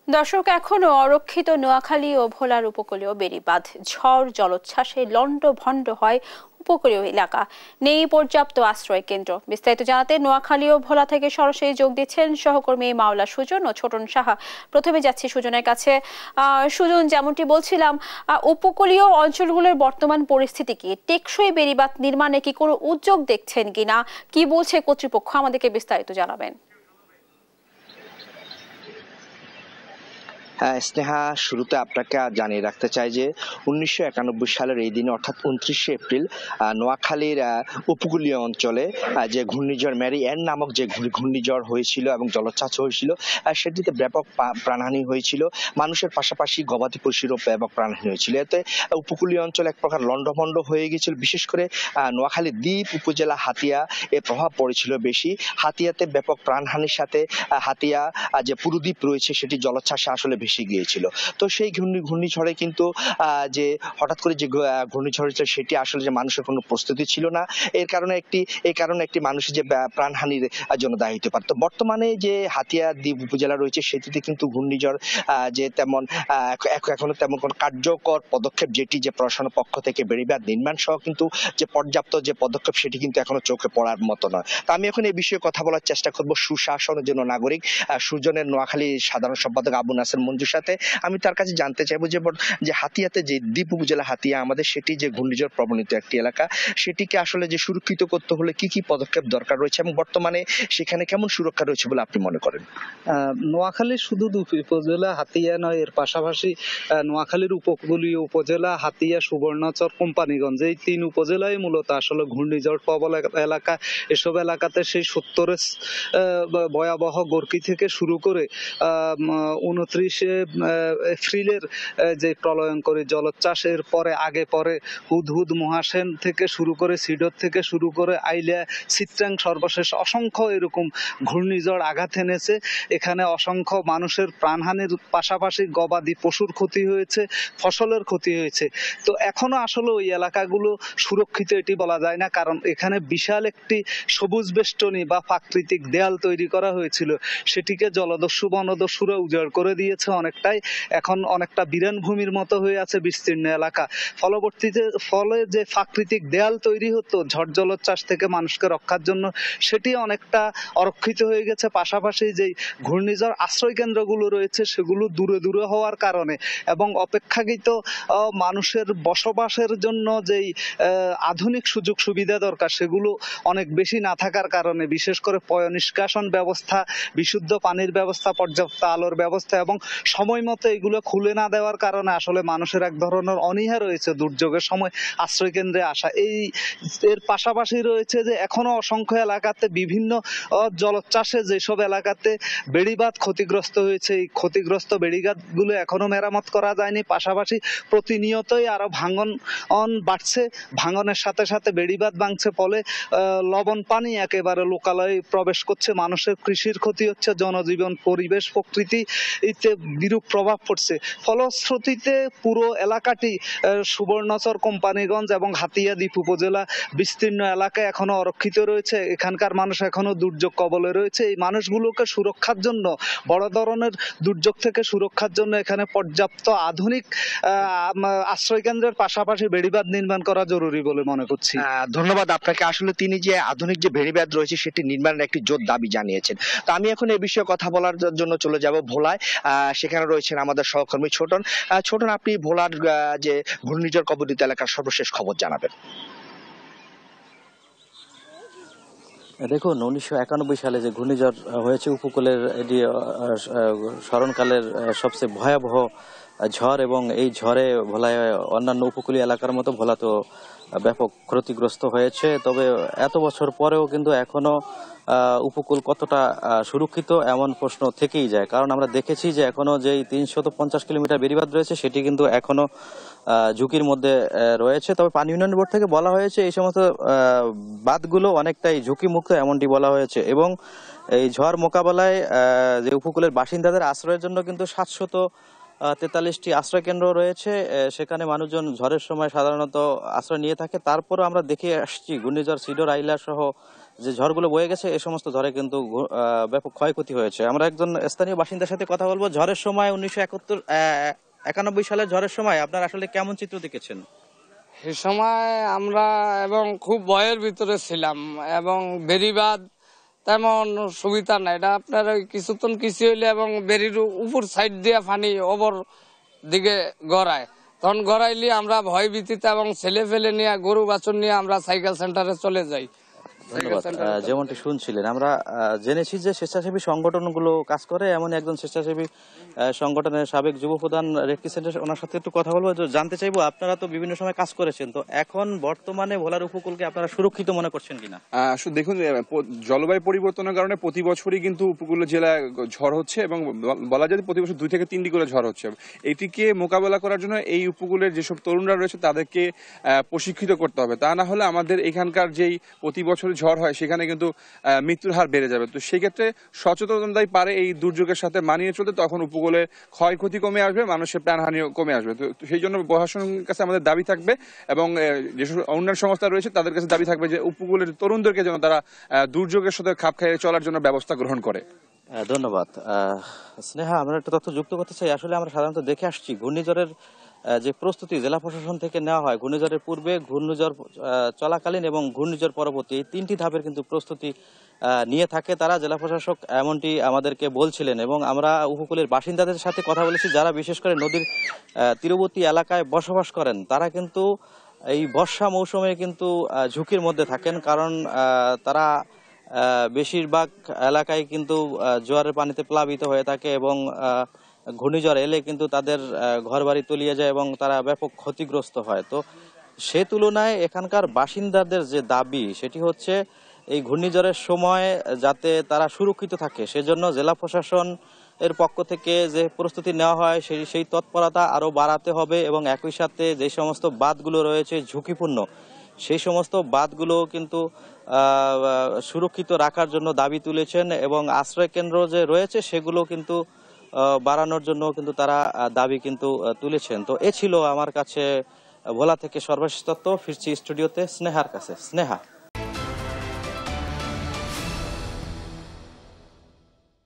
দর্শক, এখনো অরক্ষিত নোয়াখালী ও ভোলার উপকূলীয় বেড়িবাঁধ ঝড় জলোচ্ছ্বাসে লন্ডভন্ড হয় উপকূলীয় এলাকা। নেই পর্যাপ্ত আশ্রয় কেন্দ্র। বিস্তারিত জানাতে নোয়াখালী ও ভোলা থেকে সরাসরি যোগ দিচ্ছেন সহকর্মী মাওলা সুজন ও ছোটন সাহা। প্রথমে যাচ্ছি সুজনের কাছে। সুজন, যেমনটি বলছিলাম, উপকূলীয় অঞ্চলগুলোর বর্তমান পরিস্থিতি কি? টেকসই বেড়িবাঁধ নির্মাণে কি কোনো উদ্যোগ দেখছেন কিনা, কি বলছে কর্তৃপক্ষ, আমাদেরকে বিস্তারিত জানাবেন। স্নেহা, শুরুতে আপনাকে জানিয়ে রাখতে চাই যে 1991 সালের এই দিনে অর্থাৎ 29শে এপ্রিল নোয়াখালীর উপকূলীয় অঞ্চলে যে ঘূর্ণিঝড় ম্যারি এন নামক যে ঘূর্ণিঝড় হয়েছিল এবং জলোচ্ছ্বাস হয়েছিল, সেটিতে ব্যাপক প্রাণহানি হয়েছিল। মানুষের পাশাপাশি গবাদি পশুরও ব্যাপক প্রাণহানি হয়েছিল। এতে উপকূলীয় অঞ্চল এক প্রকার লন্ডভন্ড হয়ে গিয়েছিল। বিশেষ করে নোয়াখালী দ্বীপ উপজেলা হাতিয়া এর প্রভাব পড়েছিল বেশি। হাতিয়াতে ব্যাপক প্রাণহানির সাথে হাতিয়া যে পুরো দ্বীপ রয়েছে সেটি জলোচ্ছ্বাসে আসলে ভেসে গিয়েছিল। তো সেই ঘূর্ণিঝড়ে কিন্তু যে হঠাৎ করে যে ঘূর্ণিঝড় হয়েছিল সেটি আসলে যে মানুষের কোনো প্রস্তুতি ছিল না। এই কারণে একটি মানুষের যে প্রাণহানির জন্য দায়ী হতে পারত। বর্তমানে যে হাতিয়া দ্বীপ উপজেলা রয়েছে সেটিতে কিন্তু ঘূর্ণিঝড় যে এখনো তেমন কোনো কার্যকর পদক্ষেপ, যেটি যে প্রশাসনের পক্ষ থেকে বেড়িবাঁধ নির্মাণ সহ কিন্তু যে পর্যাপ্ত যে পদক্ষেপ সেটি কিন্তু এখনো চোখে পড়ার মতো নয়। তো আমি এখন এই বিষয়ে কথা বলার চেষ্টা করব সুশাসনের জন্য নাগরিক সুজনের নোয়াখালী সাধারণ সম্পাদক আবু নাসের মঞ্জুর সাথে। আমি তার কাছে জানতে চাইবো যে হাতিয়াতে যে দ্বীপ উপজেলা হাতিয়া আমাদের, সেটি যে ঘূর্ণিঝড় প্রবণিত একটি এলাকা, সেটিকে আসলে যে সুরক্ষিত করতে হলে কি কি পদক্ষেপ দরকার রয়েছে এবং বর্তমানে সেখানে কেমন সুরক্ষা রয়েছে বলে আপনি মনে করেন? নোয়াখালী শুধু উপজেলা হাতিয়া নয়, এর পাশাপাশি নোয়াখালীর উপকূলীয় উপজেলা হাতিয়া, সুবর্ণচর, কোম্পানিগঞ্জ, এই 3 উপজেলায় মূলত আসলে ঘূর্ণিঝড় প্রবল এলাকা। এসব এলাকাতে সেই 70-এর ভয়াবহ গর্কি থেকে শুরু করে 29শে এপ্রিলের যে প্রলয়ঙ্করী জলোচ্ছ্বাসের পরে আগে পরে হুদহুদ, মহাসেন থেকে শুরু করে সিডর থেকে শুরু করে আইলা, চিত্রাং, সর্বশেষ অসংখ্য এরকম ঘূর্ণিঝড় আঘাত এনেছে। এখানে অসংখ্য মানুষের প্রাণহানির পাশাপাশি গবাদি পশুর ক্ষতি হয়েছে, ফসলের ক্ষতি হয়েছে। তো এখনো আসলে ওই এলাকাগুলো সুরক্ষিত এটি বলা যায় না, কারণ এখানে বিশাল একটি সবুজ বেষ্টনী বা প্রাকৃতিক দেয়াল তৈরি করা হয়েছিল। সেটিকে জলদস্যু বনদস্যুরা উজাড় করে দিয়েছে অনেকটাই। এখন অনেকটা বিরান ভূমির মতো হয়ে আছে বিস্তীর্ণ এলাকা। ফলে যে প্রাকৃতিক দেয়াল তৈরি হতো ঝড় জলোচ্ছ্বাস থেকে মানুষকে রক্ষার জন্য, সেটি অনেকটা অরক্ষিত হয়ে গেছে। পাশাপাশি যেই ঘূর্ণিঝড় আশ্রয় কেন্দ্রগুলো রয়েছে সেগুলো দূরে দূরে হওয়ার কারণে এবং অপেক্ষাকৃত মানুষের বসবাসের জন্য যেই আধুনিক সুযোগ সুবিধা দরকার সেগুলো অনেক বেশি না থাকার কারণে, বিশেষ করে পয় নিষ্কাশন ব্যবস্থা, বিশুদ্ধ পানির ব্যবস্থা, পর্যাপ্ত আলোর ব্যবস্থা এবং সময় মতো এগুলো খুলে না দেওয়ার কারণে আসলে মানুষের এক ধরনের অনীহা রয়েছে দুর্যোগের সময় আশ্রয় কেন্দ্রে আসা। এর পাশাপাশি রয়েছে যে এখনো অসংখ্য এলাকাতে বিভিন্ন জলোচ্ছ্বাসে যেসব এলাকাতে বেড়িবাঁধ ক্ষতিগ্রস্ত হয়েছে, এই ক্ষতিগ্রস্ত বেড়িবাঁধগুলো এখনো মেরামত করা যায়নি। পাশাপাশি প্রতিনিয়তই আরো ভাঙন বাড়ছে। ভাঙনের সাথে সাথে বেড়িবাঁধ ভাঙছে, ফলে লবণ পানি একেবারে লোকালয়ে প্রবেশ করছে। মানুষের কৃষির ক্ষতি হচ্ছে, জনজীবন, পরিবেশ, প্রকৃতি এতে বিরূপ প্রভাব পড়ছে। ফলশ্রুতিতে পুরো এলাকাটি সুবর্ণচর, কোম্পানিগঞ্জ এবং হাতিয়া দ্বীপ উপজেলা বিস্তীর্ণ এলাকায় এখনো অরক্ষিত রয়েছে। এখানকার মানুষ এখনো দুর্যোগ কবলে রয়েছে। এই মানুষগুলোকে সুরক্ষার জন্য, বড় ধরনের দুর্যোগ থেকে সুরক্ষার জন্য এখানে পর্যাপ্ত আধুনিক আশ্রয় কেন্দ্রের পাশাপাশি বেড়িবাঁধ নির্মাণ করা জরুরি বলে মনে করছি। ধন্যবাদ আপনাকে। আসলে তিনি যে আধুনিক যে বেড়িবাঁধ রয়েছে সেটি নির্মাণের একটি জোর দাবি জানিয়েছেন। তো আমি এখন এই বিষয়ে কথা বলার জন্য চলে যাব ভোলায়। সেখানে রয়েছেন আমাদের সহকর্মী ছোটন। ছোটন, আপনি ভোলার যে ঘূর্ণিঝড় কবলিত এলাকার সর্বশেষ খবর জানাবেন। দেখুন, 1991 সালে যে ঘূর্ণিঝড় হয়েছে উপকূলের, এটি স্মরণকালের সবচেয়ে ভয়াবহ ঝড় এবং এই ঝড়ে ভোলায় অন্যান্য উপকূলীয় এলাকার মতো ভোলা তো ব্যাপক ক্ষতিগ্রস্ত হয়েছে। তবে এত বছর পরেও কিন্তু এখনো উপকূল কতটা সুরক্ষিত এমন প্রশ্ন থেকেই যায়, কারণ আমরা দেখেছি যে এখনো যেই 350 কিলোমিটার বেড়িবাঁধ রয়েছে সেটি কিন্তু এখনো ঝুঁকির মধ্যে রয়েছে। তবে পানি উন্নয়ন বোর্ড থেকে বলা হয়েছে এই সমস্ত বাঁধগুলো অনেকটাই ঝুঁকিমুক্ত, এমনটি বলা হয়েছে। এবং এই ঝড় মোকাবেলায় যে উপকূলের বাসিন্দাদের আশ্রয়ের জন্য কিন্তু 743টি আশ্রয় কেন্দ্র রয়েছে। সেখানে মানুষজন ঝড়ের সময় সাধারণত আশ্রয় নিয়ে থাকে। তারপরও আমরা দেখে আসছি ঘূর্ণিঝড় সিডর, আইলা সহ যে ঝড়গুলো বয়ে গেছে এই সমস্ত ঝড়ে কিন্তু ব্যাপক ক্ষয়ক্ষতি হয়েছে। আমরা একজন স্থানীয় বাসিন্দার সাথে কথা বলবো। ঝড়ের সময় 1991 সালের ঝড়ের সময় আপনারা আসলে কেমন চিত্র দেখেছেন? সে সময় আমরা এবং খুব ভয়ের ভিতরে ছিলাম এবং বেড়িবাঁধ তেমন সুবিধা নাই। এটা আপনার কিছুক্ষণ কিছু হইলে এবং বেড়ির উপর সাইড দিয়ে পানি ওপর দিকে গড়ায়, তখন গড়াইলে আমরা ভয় ভীতিতে এবং ছেলে ফেলে নিয়ে গরু বাছুর নিয়ে আমরা সাইকেল সেন্টারে চলে যাই। ধন্যবাদ। যেমনটি শুনছিলেন, আমরা জেনেছি যে স্বেচ্ছাসেবী সংগঠনগুলো কাজ করে, এমন একজন স্বেচ্ছাসেবী সংগঠনের সাবেক যুব প্রধান রেডক্রিসেন্টের সেন্টার, ওনার সাথে একটু কথা বলবো। জানতে চাইবো, আপনারা তো বিভিন্ন সময় কাজ করেছেন, তো এখন বর্তমানে ভোলার উপকূলকে আপনারা সুরক্ষিত মনে করছেন কিনা? আসলে দেখুন, জলবায়ু পরিবর্তনের কারণে প্রতি বছরই কিন্তু উপকূল জেলায় ঝড় হচ্ছে এবং বলা যায় প্রতি বছর 2 থেকে 3টি করে ঝড় হচ্ছে। এটিকে মোকাবেলা করার জন্য এই উপকূলের যেসব তরুণরা রয়েছে তাদেরকে প্রশিক্ষিত করতে হবে, তা না হলে আমাদের এখানকার যেই প্রতি বছর ঝড় হয় সেখানে কিন্তু মৃত্যুর হার বেড়ে যাবে। তো সেই ক্ষেত্রে সচেতনতাই পারে এই দুর্যোগের সাথে মানিয়ে চলতে, তখন উপকূলে ক্ষয়ক্ষতি কমে আসবে, মানুষের প্রাণহানিও কমে আসবে। তো সেই জন্য প্রশাসনের কাছে আমাদের দাবি থাকবে এবং যেসব উন্নয়ন সংস্থা রয়েছে তাদের কাছে দাবি থাকবে যে উপকূলের তরুণদেরকে যেন তারা দুর্যোগের সাথে খাপ খাইয়ে চলার জন্য ব্যবস্থা গ্রহণ করে। ধন্যবাদ। স্নেহা, আমরা একটা তথ্য যুক্ত করতে চাই। আসলে আমরা সাধারণত দেখে আসছি ঘূর্ণিঝড়ের যে প্রস্তুতি জেলা প্রশাসন থেকে নেওয়া হয়, ঘূর্ণিঝড়ের পূর্বে, ঘূর্ণিঝড় চলাকালীন এবং ঘূর্ণিঝড় পরবর্তী, এই 3টি ধাপের কিন্তু প্রস্তুতি নিয়ে থাকে তারা। জেলা প্রশাসক এমনটি আমাদেরকে বলছিলেন এবং আমরা উপকূলের বাসিন্দাদের সাথে কথা বলেছি, যারা বিশেষ করে নদীর তীরবর্তী এলাকায় বসবাস করেন। তারা কিন্তু এই বর্ষা মৌসুমে কিন্তু ঝুঁকির মধ্যে থাকেন, কারণ তারা বেশিরভাগ এলাকায় কিন্তু জোয়ারের পানিতে প্লাবিত হয়ে থাকে এবং ঘূর্ণিঝড় এলে কিন্তু তাদের ঘরবাড়ি তলিয়ে যায় এবং তারা ব্যাপক ক্ষতিগ্রস্ত হয়। তো সে তুলনায় এখানকার বাসিন্দাদের যে দাবি সেটি হচ্ছে এই ঘূর্ণিঝড়ের সময় যাতে তারা সুরক্ষিত থাকে, সেজন্য জেলা প্রশাসন এর পক্ষ থেকে যে প্রস্তুতি নেওয়া হয় সেই তৎপরতা আরো বাড়াতে হবে এবং একই সাথে যে সমস্ত বাঁধগুলো রয়েছে ঝুঁকিপূর্ণ, সেই সমস্ত বাঁধগুলো কিন্তু সুরক্ষিত রাখার জন্য দাবি তুলেছেন এবং আশ্রয় কেন্দ্র যে রয়েছে সেগুলো কিন্তু বাড়ানোর জন্য কিন্তু তারা দাবি কিন্তু তুলেছেন। তো এ ছিল আমার কাছে ভোলা থেকে সর্বশেষ তথ্য। ফিরছি স্টুডিওতে স্নেহার কাছে। স্নেহা।